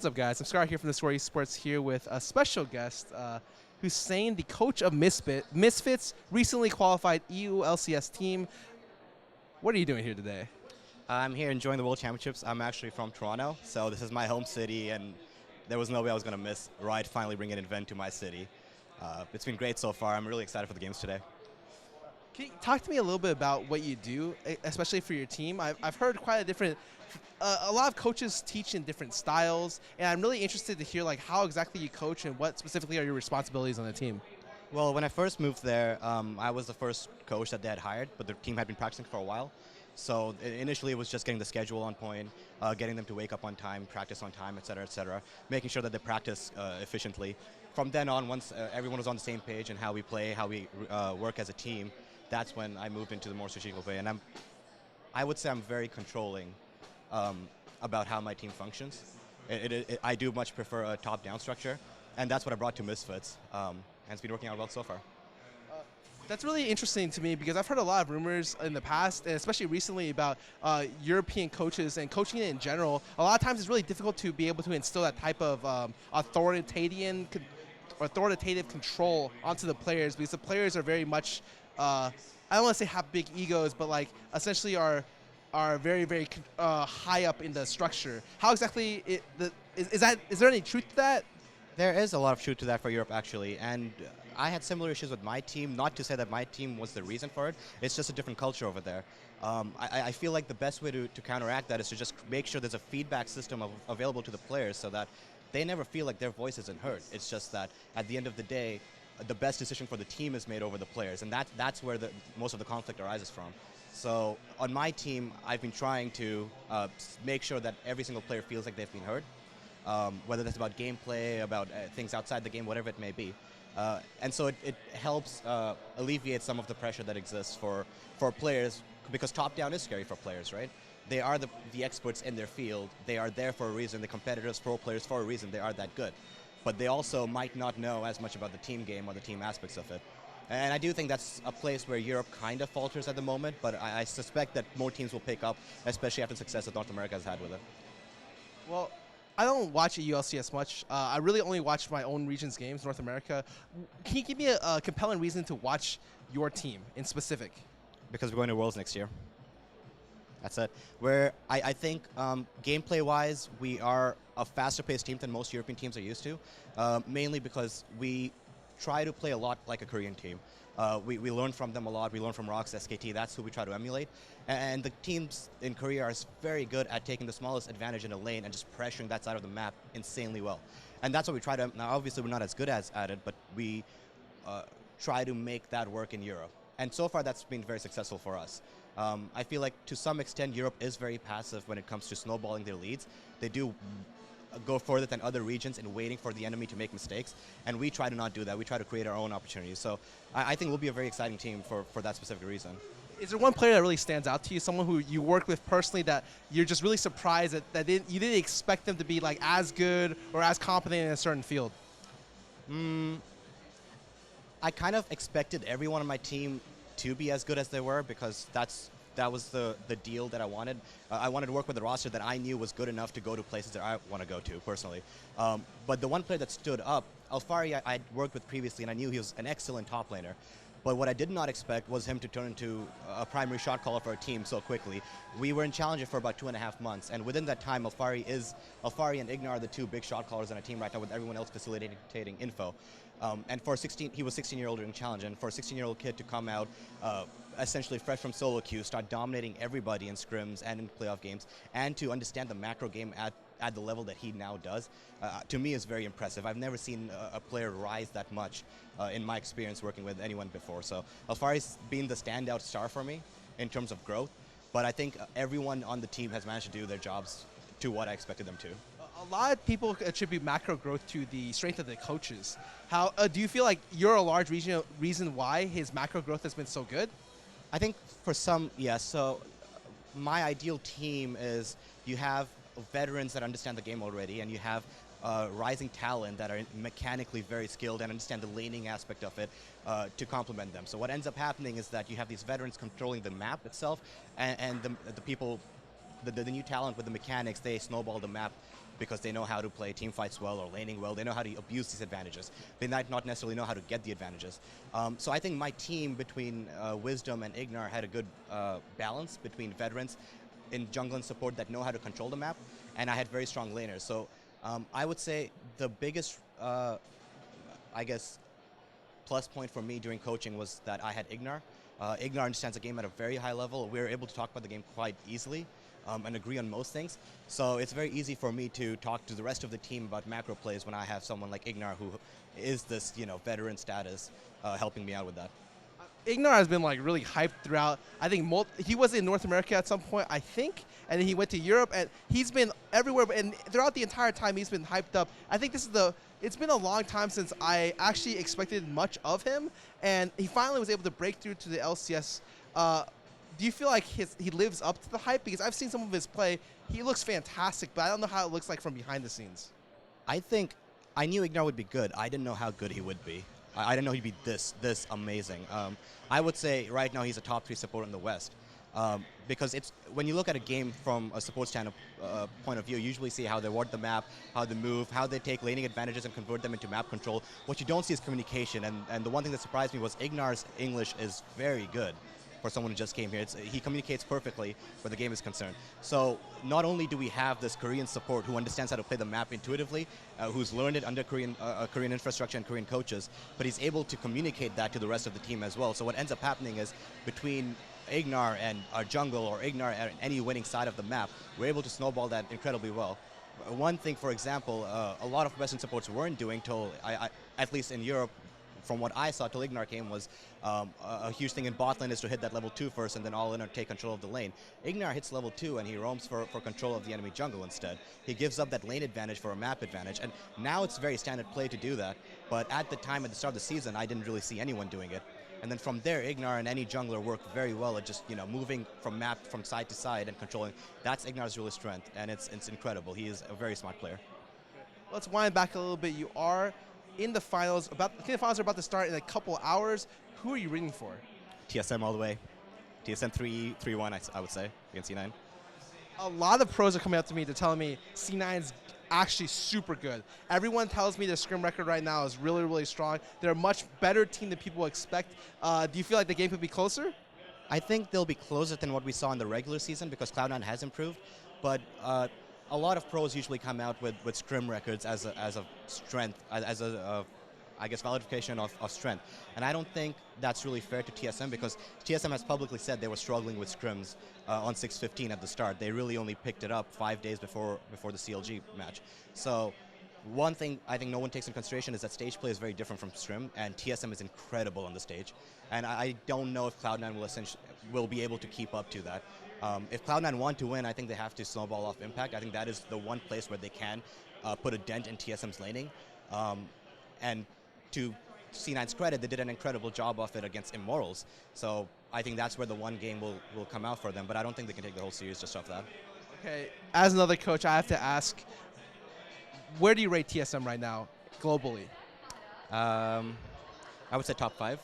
What's up, guys? I'm Scarra here from theScore eSports here with a special guest, Hussain, the coach of Misfits, recently qualified EU LCS team. What are you doing here today? I'm here enjoying the World Championships. I'm actually from Toronto, so this is my home city, and there was no way I was going to miss Ride finally bringing an event to my city. It's been great so far. I'm really excited for the games today. Can you talk to me a little bit about what you do, especially for your team? I've heard quite a lot of coaches teach in different styles, and I'm really interested to hear like how exactly you coach and what specifically are your responsibilities on the team. Well, when I first moved there, I was the first coach that they had hired, but the team had been practicing for a while. So initially it was just getting the schedule on point, getting them to wake up on time, practice on time, et cetera, making sure that they practice efficiently. From then on, once everyone was on the same page and how we play, how we work as a team, that's when I moved into the more strategical way. And I would say I'm very controlling about how my team functions. I do much prefer a top-down structure, and that's what I brought to Misfits, and it's been working out well so far. That's really interesting to me because I've heard a lot of rumors in the past, and especially recently, about European coaches and coaching in general. A lot of times it's really difficult to be able to instill that type of authoritative control onto the players because the players are very much, I don't want to say have big egos, but like essentially are very high up in the structure. How exactly is there any truth to that? There is a lot of truth to that for Europe, actually, and I had similar issues with my team. Not to say that my team was the reason for it. It's just a different culture over there. I feel like the best way to counteract that is to just make sure there's a feedback system available to the players so that they never feel like their voice isn't heard. It's just that at the end of the day, the best decision for the team is made over the players, and that's where most of the conflict arises from. So on my team, I've been trying to make sure that every single player feels like they've been heard. Whether that's about gameplay, about things outside the game, whatever it may be. And so it helps alleviate some of the pressure that exists for players, because top-down is scary for players, right? They are the experts in their field. They are there for a reason. The competitors, pro players, for a reason. They are that good. But they also might not know as much about the team game or the team aspects of it. And I do think that's a place where Europe kind of falters at the moment, but I suspect that more teams will pick up, especially after the success that North America has had with it. Well, I don't watch EU LCS much. I really only watch my own region's games, North America. Can you give me a compelling reason to watch your team in specific? Because we're going to Worlds next year. That's it. Where I think gameplay-wise, we are a faster-paced team than most European teams are used to, mainly because we try to play a lot like a Korean team. We learn from them a lot. We learn from Rox, SKT. That's who we try to emulate. And the teams in Korea are very good at taking the smallest advantage in a lane and just pressuring that side of the map insanely well. And that's what we try to. Now, obviously, we're not as good at it, but we try to make that work in Europe. And so far, that's been very successful for us. I feel like to some extent, Europe is very passive when it comes to snowballing their leads. They do go further than other regions in waiting for the enemy to make mistakes, and we try to not do that. We try to create our own opportunities. So I think we'll be a very exciting team for that specific reason. Is there one player that really stands out to you, someone who you work with personally that you're just really surprised that you didn't expect them to be like as good or as competent in a certain field? I kind of expected everyone on my team to be as good as they were, because that was the deal that I wanted. I wanted to work with a roster that I knew was good enough to go to places that I want to go to, personally. But the one player that stood up, Alfari, I'd worked with previously, and I knew he was an excellent top laner. But what I did not expect was him to turn into a primary shot caller for our team so quickly. We were in Challenger for about 2.5 months, and within that time, Alfari and IgNar are the two big shot callers on our team right now, with everyone else facilitating info. And he was 16-year-old during Challenge, and for a 16-year-old kid to come out essentially fresh from solo queue, start dominating everybody in scrims and in playoff games, and to understand the macro game at the level that he now does, to me is very impressive. I've never seen a player rise that much in my experience working with anyone before. So Alfari's been the standout star for me in terms of growth, but I think everyone on the team has managed to do their jobs to what I expected them to. A lot of people attribute macro growth to the strength of the coaches. How do you feel like you're a large reason why his macro growth has been so good? I think for some, yes. So my ideal team is you have veterans that understand the game already, and you have rising talent that are mechanically very skilled and understand the laning aspect of it to complement them. So what ends up happening is that you have these veterans controlling the map itself, and the people the new talent with the mechanics, they snowball the map because they know how to play team fights well or laning well. They know how to abuse these advantages. They might not necessarily know how to get the advantages. So I think my team between Wisdom and IgNar had a good balance between veterans in jungle and support that know how to control the map, and I had very strong laners. So I would say the biggest, I guess, plus point for me during coaching was that I had IgNar. IgNar understands the game at a very high level. We were able to talk about the game quite easily and agree on most things. So it's very easy for me to talk to the rest of the team about macro plays when I have someone like IgNar who is this, veteran status helping me out with that. IgNar has been like really hyped throughout. I think he was in North America at some point, I think, and then he went to Europe, and he's been everywhere. And throughout the entire time, he's been hyped up. I think it's been a long time since I actually expected much of him, and he finally was able to break through to the LCS. Do you feel like he lives up to the hype? Because I've seen some of his play. He looks fantastic, but I don't know how it looks like from behind the scenes. I think I knew IgNar would be good. I didn't know how good he would be. I didn't know he'd be this amazing. I would say right now he's a top 3 support in the West. Because when you look at a game from a support point of view, you usually see how they ward the map, how they move, how they take laning advantages and convert them into map control. What you don't see is communication, and the one thing that surprised me was IgNar's English is very good for someone who just came here. He communicates perfectly where the game is concerned. So not only do we have this Korean support who understands how to play the map intuitively, who's learned it under Korean infrastructure and Korean coaches, but he's able to communicate that to the rest of the team as well. So what ends up happening is between IgNar and our jungle, or IgNar and any winning side of the map, we're able to snowball that incredibly well. One thing, for example, a lot of Western supports weren't doing till, at least in Europe, from what I saw till IgNar came, was a huge thing in bot lane is to hit that level 2 first and then all in or take control of the lane. IgNar hits level 2 and he roams for control of the enemy jungle instead. He gives up that lane advantage for a map advantage, and now it's very standard play to do that, but at the time, at the start of the season, I didn't really see anyone doing it. And then from there, IgNar and any jungler work very well at just moving from map from side to side and controlling. That's IgNar's real strength, and it's incredible. He is a very smart player. Let's wind back a little bit. You are in the finals. The finals are about to start in a couple hours. Who are you rooting for? TSM all the way. TSM 3-1, I would say, against C9. A lot of pros are coming up to me to tell me C9's actually super good. Everyone tells me their scrim record right now is really, really strong. They're a much better team than people expect. Do you feel like the game could be closer? I think they'll be closer than what we saw in the regular season because Cloud9 has improved, but a lot of pros usually come out with scrim records as a strength, as a I guess, validation of strength. And I don't think that's really fair to TSM because TSM has publicly said they were struggling with scrims on 6:15 at the start. They really only picked it up 5 days before the CLG match. So one thing I think no one takes in consideration is that stage play is very different from scrim, and TSM is incredible on the stage. And I don't know if Cloud9 will be able to keep up to that. If Cloud9 want to win, I think they have to snowball off Impact. I think that is the one place where they can put a dent in TSM's laning. And to C9's credit, they did an incredible job of it against Immortals. So I think that's where the one game will come out for them, but I don't think they can take the whole series just off that. Okay, as another coach, I have to ask, where do you rate TSM right now, globally? I would say top 5.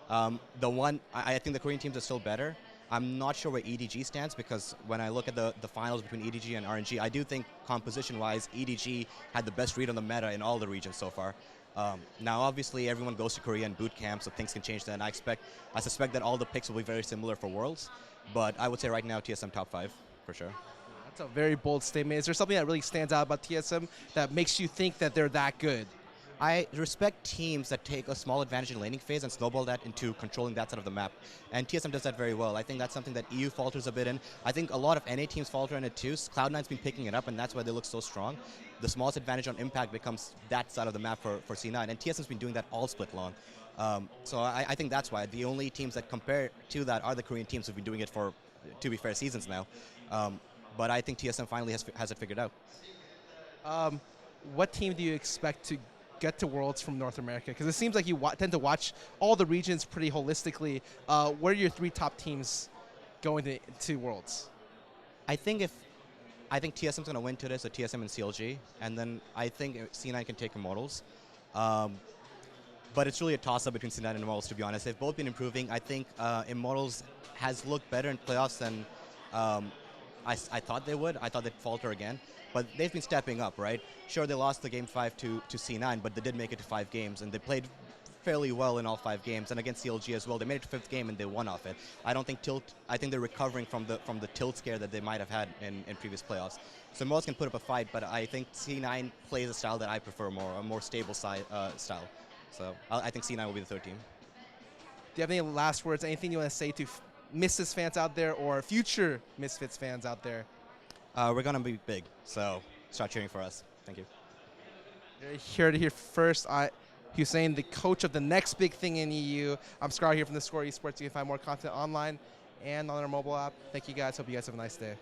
I think the Korean teams are still better. I'm not sure where EDG stands because when I look at the finals between EDG and RNG, I do think composition-wise, EDG had the best read on the meta in all the regions so far. Now, obviously, everyone goes to Korea and boot camp, so things can change then. I suspect that all the picks will be very similar for Worlds, but I would say right now TSM top 5 for sure. That's a very bold statement. Is there something that really stands out about TSM that makes you think that they're that good? I respect teams that take a small advantage in laning phase and snowball that into controlling that side of the map. And TSM does that very well. I think that's something that EU falters a bit in. I think a lot of NA teams falter in it too. Cloud9's been picking it up, and that's why they look so strong. The smallest advantage on impact becomes that side of the map for C9. And TSM's been doing that all split long. So I think that's why. The only teams that compare to that are the Korean teams who've been doing it for, to be fair, seasons now. But I think TSM finally has it figured out. What team do you expect to get to Worlds from North America? Because it seems like you tend to watch all the regions pretty holistically. What are your 3 top teams going to Worlds? I think TSM's going to win today, so TSM and CLG, and then I think C9 can take Immortals. But it's really a toss-up between C9 and Immortals, to be honest. They've both been improving. I think Immortals has looked better in playoffs than I thought they would. I thought they'd falter again. But they've been stepping up, right? Sure, they lost the game 5 to C9, but they did make it to 5 games, and they played fairly well in all 5 games, and against CLG as well. They made it to 5th game and they won off it. I don't think I think they're recovering from the tilt scare that they might have had in previous playoffs. So Moz can put up a fight, but I think C9 plays a style that I prefer more, a more stable style. So I think C9 will be the 3rd team. Do you have any last words, anything you want to say to Misfits fans out there or future Misfits fans out there? We're going to be big, so start cheering for us. Thank you. You're here to hear first. Hussain, the coach of the next big thing in EU. I'm Scarra here from theScore eSports. You can find more content online and on our mobile app. Thank you guys. Hope you guys have a nice day.